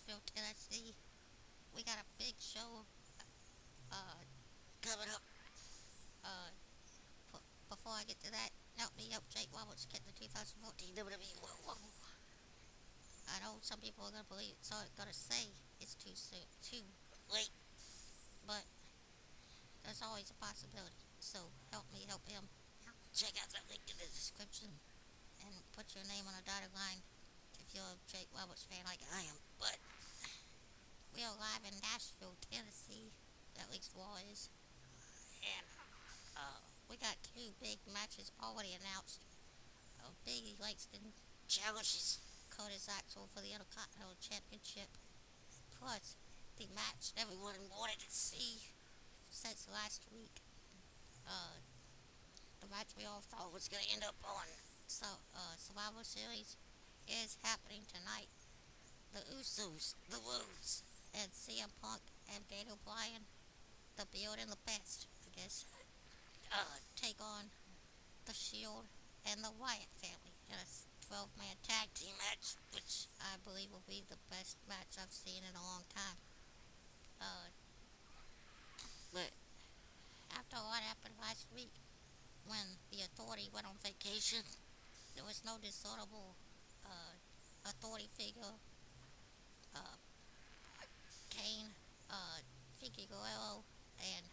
Nashville, Tennessee. We got a big show uh, coming up. Uh, Before I get to that, help me help Jake Roberts get the 2014 WWE World Rumble. I know some people are gonna believe it's all gonna say it's too soon, too late, but there's always a possibility. So help me help him. Check out that link in the description and put your name on a dotted line if you're a Jake Roberts fan like I am. But we are live in Nashville, Tennessee. At least Raw is. And we got two big matches already announced. Biggie Langston challenges Curtis Axel for the Intercontinental Championship. Plus, the match everyone wanted to see since last week. Uh, the match we all thought was going to end up on Survivor Series is happening tonight. The Usos, the Woods, and CM Punk and Daniel Bryan, the Build and the Best, I guess, take on the Shield and the Wyatt family in a 12-man tag team match, which I believe will be the best match I've seen in a long time. Uh, but after what happened last week, when the Authority went on vacation, there was no discernible authority figure. Uh, Kane, Vicky Guerrero, and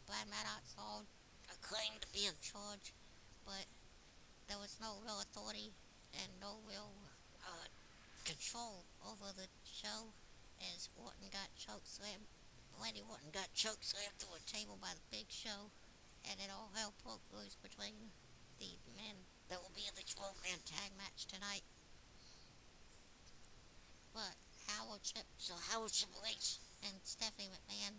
Brad Maddox all claimed to be in charge, but there was no real authority and no real control over the show as Orton got chokeslammed. Randy Orton got chokeslammed through a table by the Big Show, and it all hell broke loose between the men that will be in the 12-man tag match tonight. But how will Triple H and Stephanie McMahon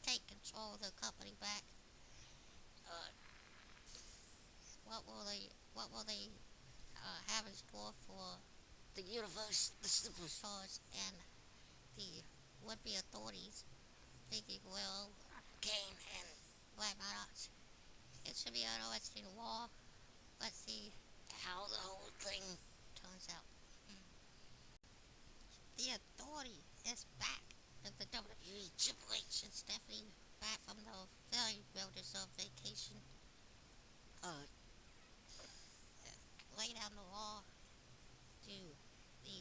take control of the company back? Uh, what will they have in store for the universe, the superstars, and the would-be authorities, Vicky Guerrero, Kane, and Brad Maddox? It should be an interesting war. Let's see how the whole thing turns out. The Authority is back in the WWE. Triple H and Stephanie back from the very well-deserved vacation. Uh, lay down the law to the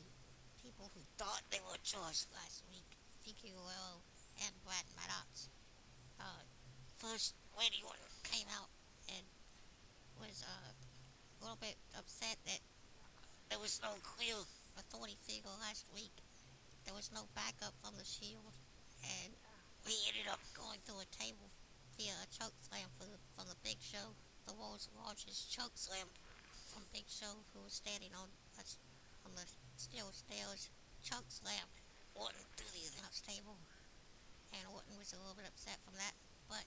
people who thought they were charged last week, Vicky Guerrero and Brad Maddox. First, Randy Orton came out and was a little bit upset that there was no clear authority figure last week. There was no backup from the Shield, and we ended up going through a table via a choke slam from the Big Show, the world's largest choke slam from Big Show, who was standing on the steel stairs. Choke slam Orton through the announce table, and Orton was a little bit upset from that, but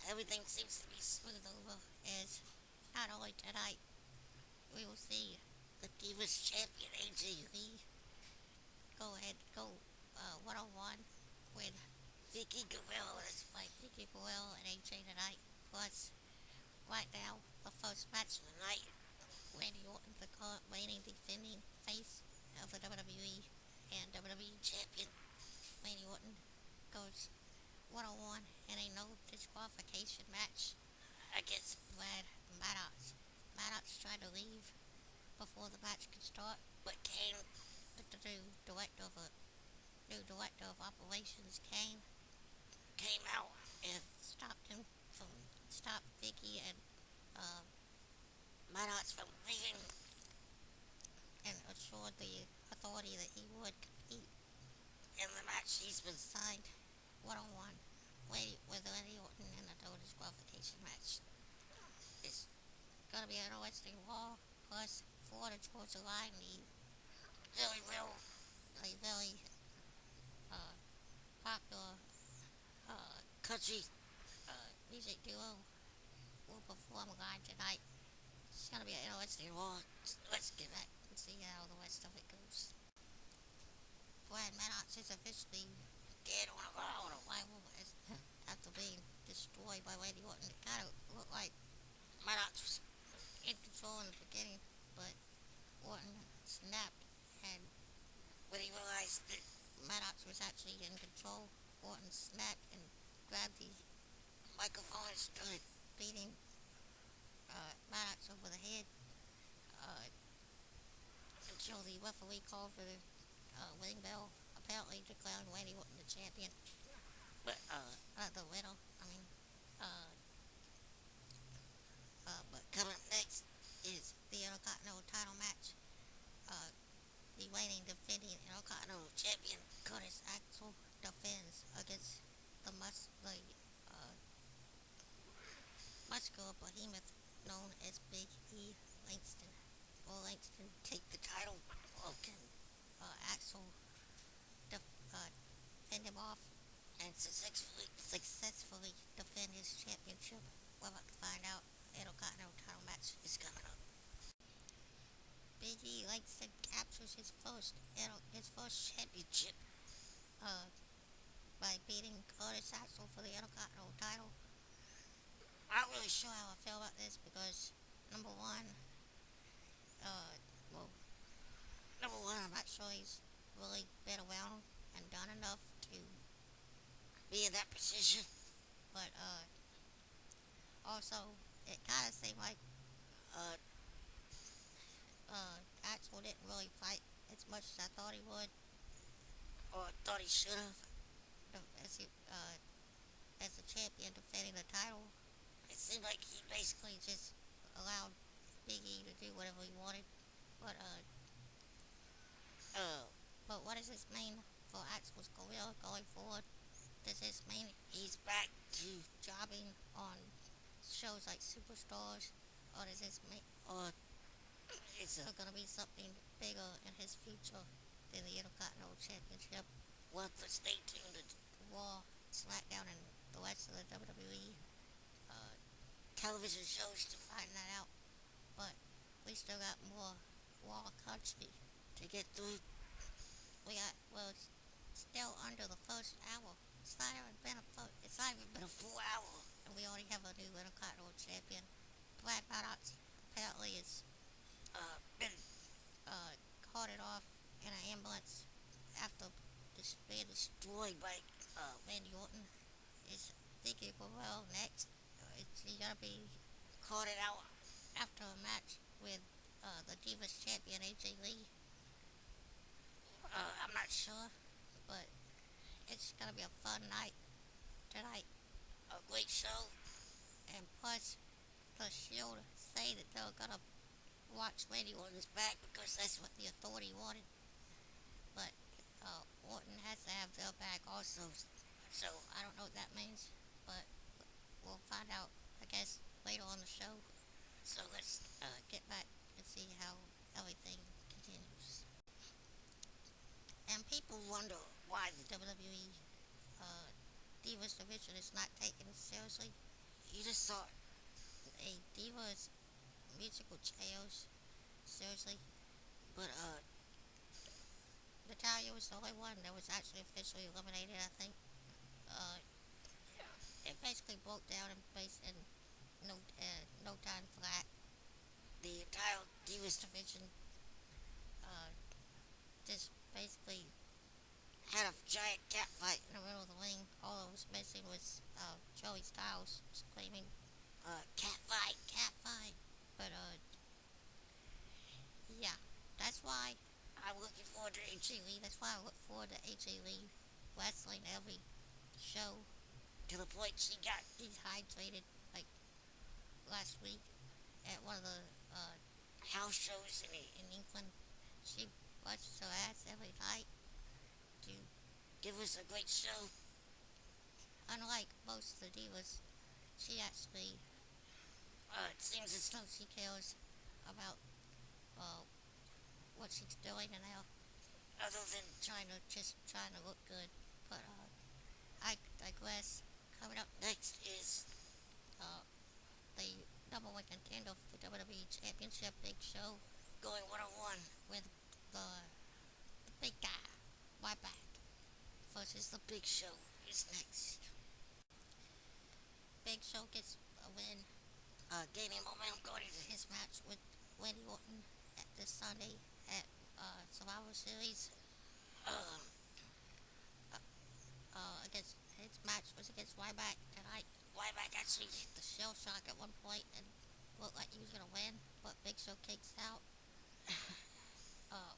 everything seems to be smooth over as not only tonight we will see the Divas champion AJ Lee go one-on-one with Vicky Guerrero. Let's fight Vicky Guerrero and AJ tonight. Plus, right now, the first match of the night, Randy Orton, the current reigning defending face of the WWE and WWE champion, Randy Orton, goes one-on-one in a no disqualification match against Brad Maddox. Maddox tried to leave before the match could start, but Kane, the new director of operations, Kane, came out and stopped Vicky and Maddox from leaving and assured the Authority that he would compete in the match. He's been signed one-on-one with Randy Orton in a no disqualification match. It's gonna be an interesting war. Plus, Florida Georgia Line, the very popular country music duo, will perform live tonight. It's gonna be an interesting war. Let's get back and see how the rest of it goes. Brad Maddox is officially dead on arrival after being destroyed by Randy Orton. It kind of looked like Maddox was in control in the beginning, but Orton snapped and when he realized that Maddox was actually in control, Orton snapped and grabbed the microphone and started beating Maddox over the head uh, until the referee called for the winning bell, apparently declaring Randy Orton the champion. But the winner. I mean, uh, but coming up next is the Intercontinental title match. Uh, the reigning defending Intercontinental champion Curtis Axel defends against the uh, muscular behemoth known as Big E Langston. Will Langston take the title, or can Axel fend him off and successfully defend his championship? We're about to find out. Intercontinental title match is coming up. Big E Langston captures his first championship uh, by beating Curtis Axel for the Intercontinental title. I'm not really sure how I feel about this because number one, uh, well, number one, I'm not sure he's really been around and done enough to be in that position. But also, it kind of seemed like uh, Axel didn't really fight as much as I thought he would, or thought he should have, as a champion defending the title. It seemed like he basically just allowed Big E to do whatever he wanted. But but what does this mean for Axel's career going forward? Does this mean he's back to jobbing on shows like Superstars, or does this mean, or is there going to be something bigger in his future than the Intercontinental Championship? We'll have to stay tuned to Raw, SmackDown, and the rest of the WWE television shows to find that out. But we still got more Raw Country to get through. We're still under the first hour. It's not even been a full hour, and we already have a new Intercontinental Champion. Brad Maddox apparently has been carted off in an ambulance after being destroyed by Randy Orton. Is thinking, well, next, is he gonna be carted out after a match with the Divas champion AJ Lee? I'm not sure, but it's gonna be a fun night tonight. A great show, and plus the Shield say that they're gonna watch Randy Orton's back because that's what the Authority wanted. But Orton has to have their back also, so I don't know what that means, but we'll find out, I guess, later on the show. So let's get back and see how everything continues. And people wonder why the WWE Divas division is not taken seriously. You just saw a Divas musical chairs seriously, but Natalia was the only one that was actually officially eliminated. I think it basically broke down in no time flat. The entire Divas division just basically had a giant cat fight in the middle of the ring. All that was missing was Joey Styles screaming, "Cat fight, cat fight!" But yeah, that's why I'm looking forward to AJ Lee. That's why I look forward to AJ Lee wrestling every show to the point she got dehydrated like last week at one of the house shows in England. She busted her ass every night to give us a great show. Unlike most of the divas, she actually, it seems as though she cares about uh, what she's doing now, other than trying to look good. But I digress. Coming up next is the number one contender for the WWE Championship, Big Show, going one on one with the big guy, Ryback, versus the Big Show is next. Big Show gets a win, gaining momentum going into his match with Randy Orton at this Sunday at Survivor Series. Um, against his match was against Ryback tonight. Ryback actually hit the shell shock at one point and looked like he was gonna win, but Big Show kicks out.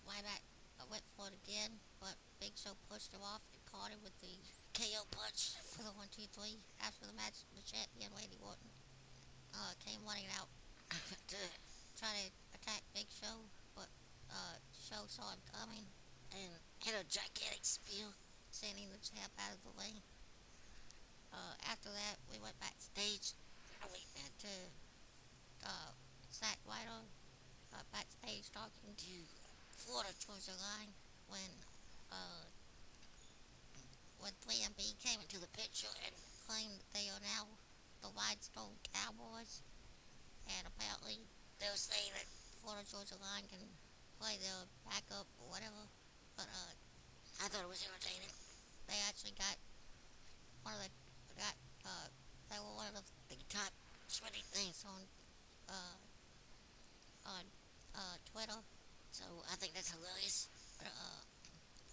Ryback went for it again, but Big Show pushed him off and caught him with the KO punch for the 1, 2, 3. After the match, the champion Randy Orton came running out to try to attack Big Show, but Show saw him coming and hit a gigantic spear, sending the champ out of the ring. After that, we went backstage. We went to Zack Ryder backstage talking to Florida Georgia Line when uh, when 3MB came into the picture and claimed that they are now the Rhinestone Cowboys, and apparently they were saying that Florida Georgia Line can play their backup or whatever. But I thought it was entertaining. They actually got one of the got they were one of the top trending things uh, on Twitter. So I think that's hilarious. But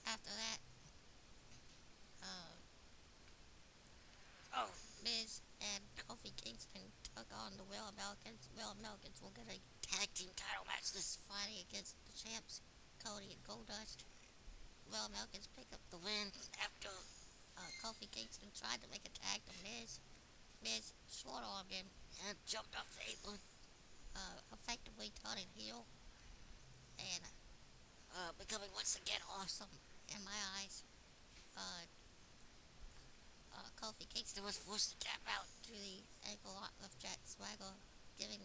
after that, uh, oh, Miz and Kofi Kingston took on the Real Americans. Real Americans will get a tag team title match this Friday against the champs Cody and Goldust. Real Americans picked up the win after Kofi Kingston tried to make a tag to Miz. Miz short armed him and jumped off the apron, effectively turning heel and becoming once again awesome in my eyes. Uh, Kofi Kingston was forced to tap out to the ankle lock of Jack Swagger, giving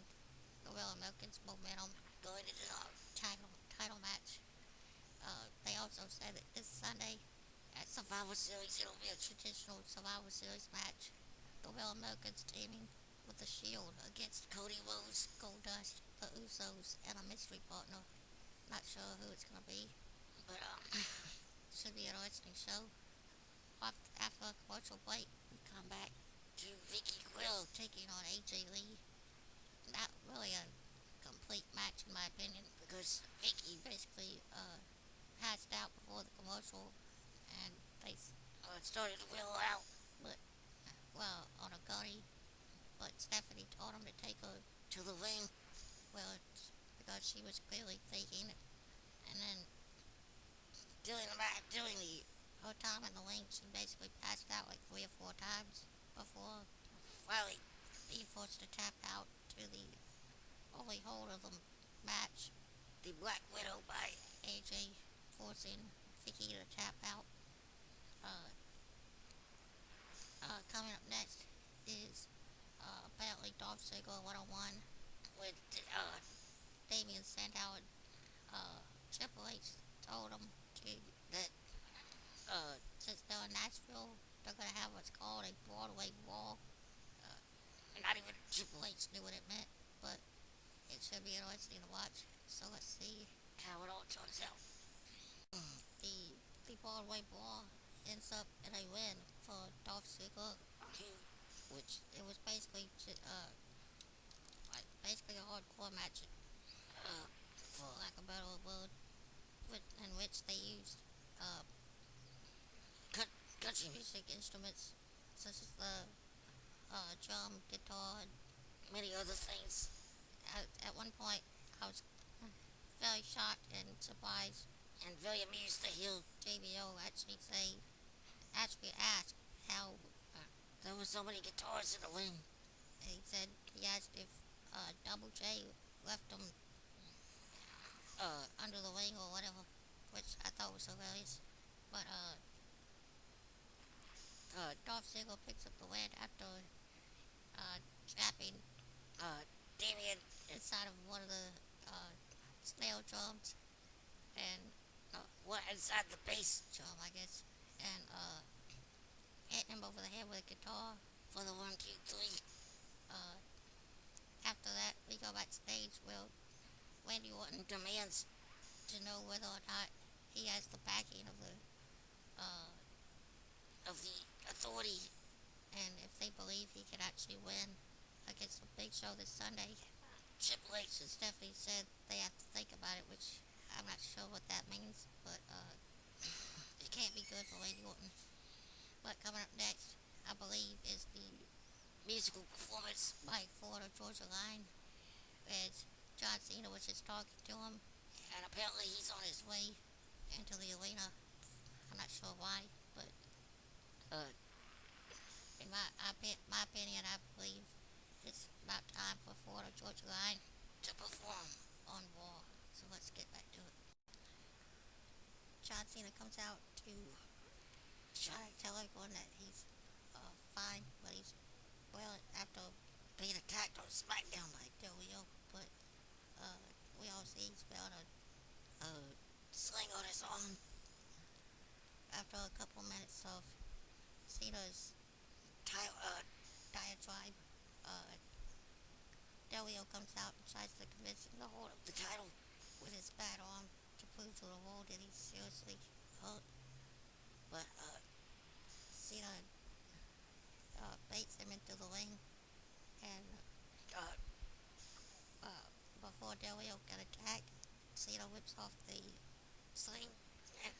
the Real Americans momentum going into the title match. They also said that this Sunday at Survivor Series it'll be a traditional Survivor Series match. The Real Americans teaming with the Shield against Cody Rhodes, Goldust, the Usos, and a mystery partner. Not sure who it's gonna be, but should be an interesting show. After a commercial break, we come back to Vicky Quill taking on AJ Lee. Not really a complete match in my opinion because Vicky basically passed out before the commercial and they started to wheel out, but well on a gunny. But Stephanie told him to take her to the ring, well, because she was clearly faking it. And then during the her time in the ring, she basically passed out like 3 or 4 times before finally being forced to tap out to the only hold of the match, the Black Widow by AJ, forcing Vicky to tap out. Uh, Coming up next is apparently Dolph Ziggler 101 with Damien Sandow and Triple H told him that since they're in Nashville, they're gonna have what's called a Broadway Raw. And not even Triple H knew what it meant, but it should be interesting to watch. So let's see how it all turns out. The Broadway Brawl ends up in a win for Dolph Ziggler, which it was basically basically a hardcore match, for lack of a better word, in which they used uh, country music instruments such as the drum, guitar, and many other things. At one point, I was very shocked and surprised and very amused to hear JBO actually ask how there were so many guitars in the ring. He said he asked if Double J left them under the ring or whatever, which I thought was hilarious. But Dolph Ziggler picks up the win after trapping Damien inside of one of the snare drums and inside the bass drum, I guess, and hitting him over the head with a guitar for the 1, 2, 3. Uh, After that, we go backstage where Randy Orton demands to know whether or not he has the backing uh, of the authority, and if they believe he can actually win against the Big Show this Sunday. Triple H and Stephanie said they have to think about it, which I'm not sure what that means, but it can't be good for Randy Orton. But coming up next, I believe, is the musical performance by Florida Georgia Line, as John Cena was just talking to him, and apparently he's on his way into the arena. I'm not sure why, but uh, in my opinion, I believe it's about time for Florida Georgia Line to perform on Raw. So let's get back to it. John Cena comes out to try to tell everyone that he's fine, but he's well after being attacked on SmackDown by Del Rio. But uh, we all see he's found a sling on his arm after a couple minutes of Cena's diatribe. Uh, Del Rio comes out and tries to convince him to hold up the title with his bad arm to prove to the world that he's seriously hurt. But Cena baits him into the ring, and uh, uh, before Del Rio can attack, Cena whips off the sling and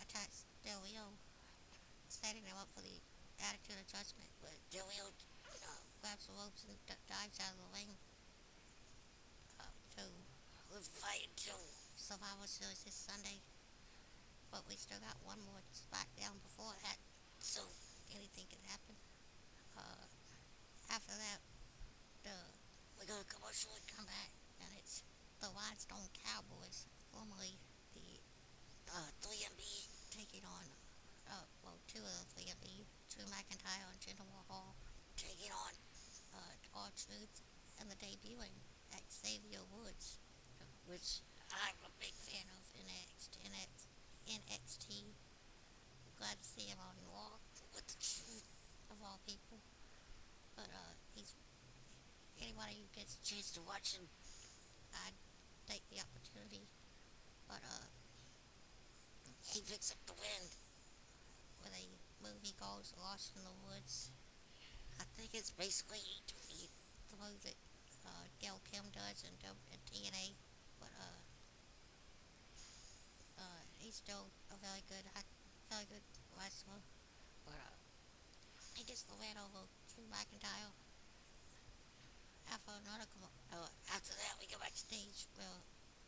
attacks Del Rio, setting him up for the Attitude Adjustment. But Del Rio grabs the ropes and dives out of the ring to live the fight until Survivor Series this Sunday. But we still got one more SmackDown before that, so anything can happen. Uh, After that, we go to commercial and come back, and it's the Rhinestone Cowboys, formerly the 3MB, taking on, two of the 3MB, Drew McIntyre and Jinder Mahal, taking on R-Truth, and the debuting Xavier Woods, which I'm a big fan of in NXT. Glad to see him on Raw with the Truth of all people. But he's anybody who gets a chance to watch him, I'd take the opportunity. But he picks up the win with a move he calls Lost in the Woods. I think it's basically the move that Gail Kim does in TNA, but he's still a very good wrestler. But he gets the win over Drew McIntyre. After that, we go backstage where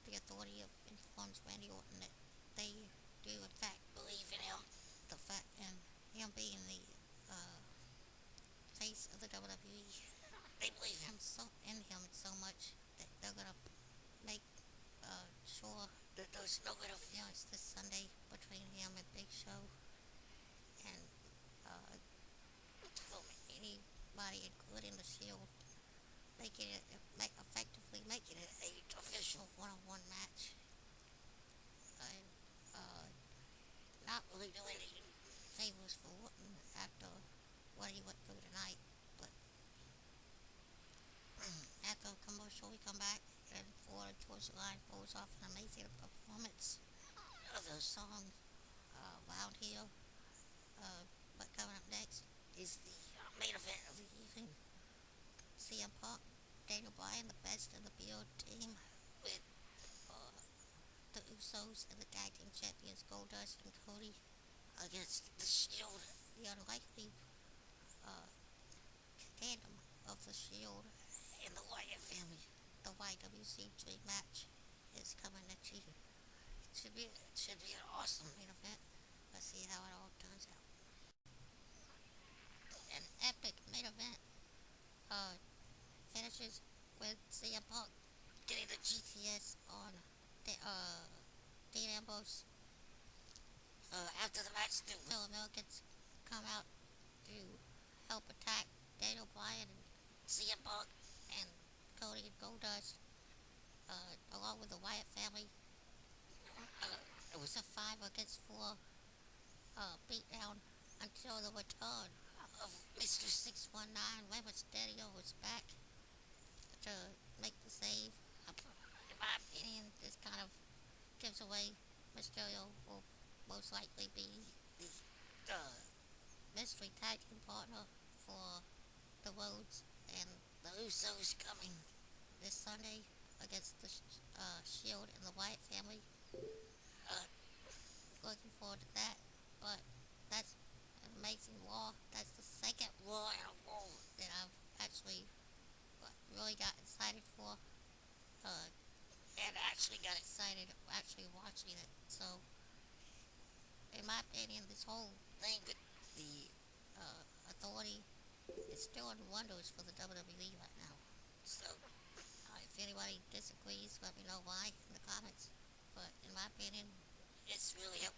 the Authority informs Randy Orton that they do in fact believe in him. The fact and him being the face of the WWE, they believe in him so much that they're gonna make sure that there's no interference this Sunday between him and Big Show, and anybody, including the Shield, effectively making it a official one-on-one match, and not really doing any favors for Orton after what he went through tonight. But after a commercial, we come back, and Florida Georgia Line pulls off an amazing performance of the song Round Here. But coming up next is the main event of the evening. CM Punk, Daniel Bryan, the Best in the Build team, with the Usos and the Tag Team Champions Goldust and Cody against the Shield, the unlikely tandem of the Shield and the Wyatt family. The YWC Dream Match is coming next year. It should be an awesome main event. Let's see how it all turns out. An epic main event finishes with CM Punk getting the GTS on Dean Ambrose. After the match, the Real Americans come out to help attack Daniel Bryan and CM Punk and Cody and Goldust, along with the Wyatt family. It was a 5 against 4 beatdown until the return of Mr. 619. Rey Mysterio was back to make the save. In my opinion, this kind of gives away Mysterio will most likely be the mystery tag team partner for the Rhodes and the Usos coming this Sunday against the Shield and the Wyatt family. looking forward to that. But that's an amazing Raw. That's the second Raw in a row that I've actually really got excited for. Uh, and actually got excited actually watching it. So, in my opinion, this whole thing with the authority is doing wonders for the WWE right now. So, if anybody disagrees, let me know why in the comments. But in my opinion, it's really helping